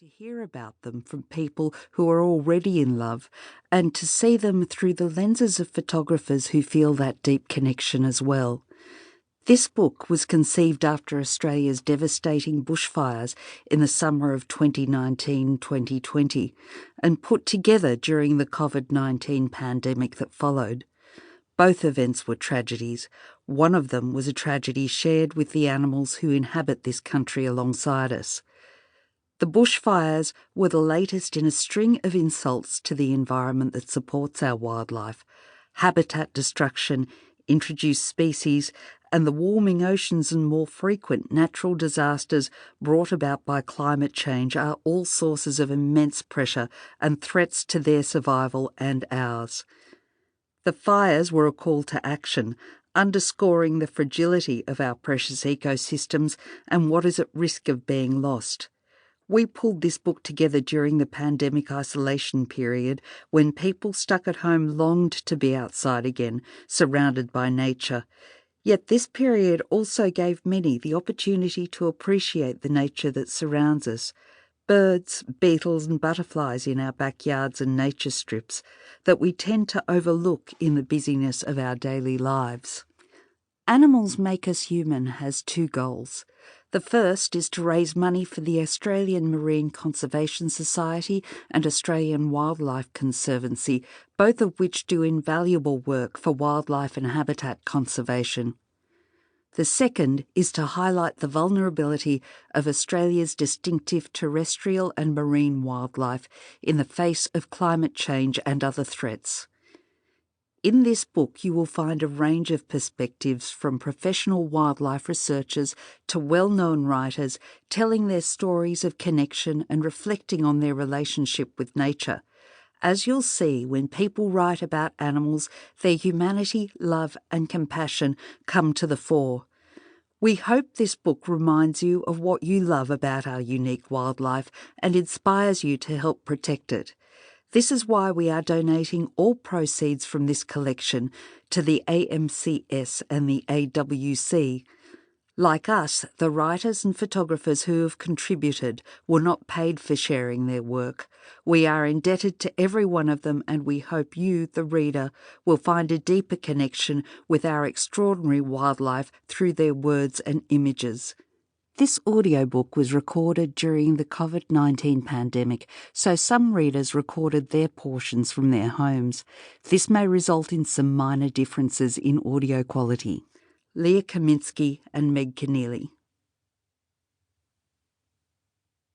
to hear about them from people who are already in love and to see them through the lenses of photographers who feel that deep connection as well. This book was conceived after Australia's devastating bushfires in the summer of 2019-2020 and put together during the COVID-19 pandemic that followed. Both events were tragedies. One of them was a tragedy shared with the animals who inhabit this country alongside us. The bushfires were the latest in a string of insults to the environment that supports our wildlife. Habitat destruction, introduced species, and the warming oceans and more frequent natural disasters brought about by climate change are all sources of immense pressure and threats to their survival and ours. The fires were a call to action, underscoring the fragility of our precious ecosystems and what is at risk of being lost. We pulled this book together during the pandemic isolation period when people stuck at home longed to be outside again, surrounded by nature. Yet this period also gave many the opportunity to appreciate the nature that surrounds us. Birds, beetles and butterflies in our backyards and nature strips that we tend to overlook in the busyness of our daily lives. Animals Make Us Human has two goals. The first is to raise money for the Australian Marine Conservation Society and Australian Wildlife Conservancy, both of which do invaluable work for wildlife and habitat conservation. The second is to highlight the vulnerability of Australia's distinctive terrestrial and marine wildlife in the face of climate change and other threats. In this book, you will find a range of perspectives from professional wildlife researchers to well-known writers telling their stories of connection and reflecting on their relationship with nature. As you'll see, when people write about animals, their humanity, love and compassion come to the fore. We hope this book reminds you of what you love about our unique wildlife and inspires you to help protect it. This is why we are donating all proceeds from this collection to the AMCS and the AWC. Like us, the writers and photographers who have contributed were not paid for sharing their work. We are indebted to every one of them, and we hope you, the reader, will find a deeper connection with our extraordinary wildlife through their words and images. This audiobook was recorded during the COVID-19 pandemic, so some readers recorded their portions from their homes. This may result in some minor differences in audio quality. Leah Kaminsky and Meg Keneally.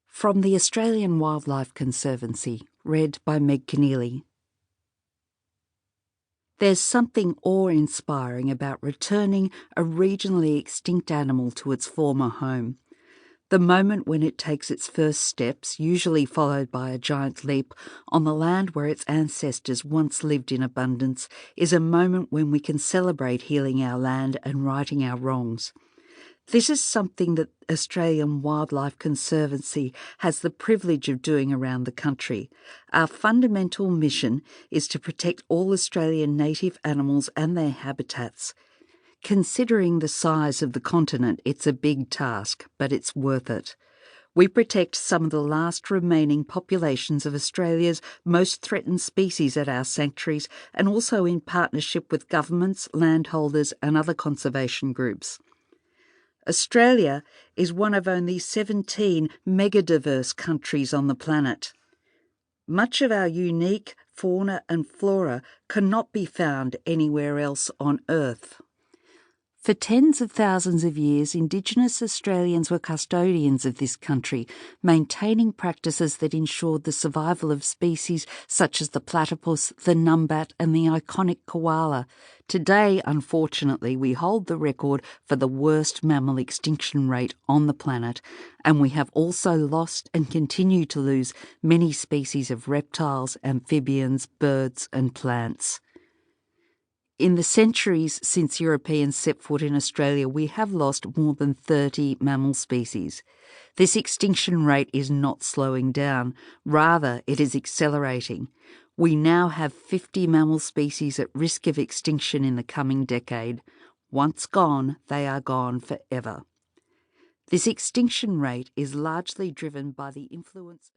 From the Australian Wildlife Conservancy, read by Meg Keneally. There's something awe-inspiring about returning a regionally extinct animal to its former home. The moment when it takes its first steps, usually followed by a giant leap, on the land where its ancestors once lived in abundance, is a moment when we can celebrate healing our land and righting our wrongs. This is something that Australian Wildlife Conservancy has the privilege of doing around the country. Our fundamental mission is to protect all Australian native animals and their habitats. Considering the size of the continent, it's a big task, but it's worth it. We protect some of the last remaining populations of Australia's most threatened species at our sanctuaries and also in partnership with governments, landholders and other conservation groups. Australia is one of only 17 megadiverse countries on the planet. Much of our unique fauna and flora cannot be found anywhere else on Earth. For tens of thousands of years, Indigenous Australians were custodians of this country, maintaining practices that ensured the survival of species such as the platypus, the numbat and the iconic koala. Today, unfortunately, we hold the record for the worst mammal extinction rate on the planet, and we have also lost and continue to lose many species of reptiles, amphibians, birds and plants. In the centuries since Europeans set foot in Australia, we have lost more than 30 mammal species. This extinction rate is not slowing down. Rather, it is accelerating. We now have 50 mammal species at risk of extinction in the coming decade. Once gone, they are gone forever. This extinction rate is largely driven by the influence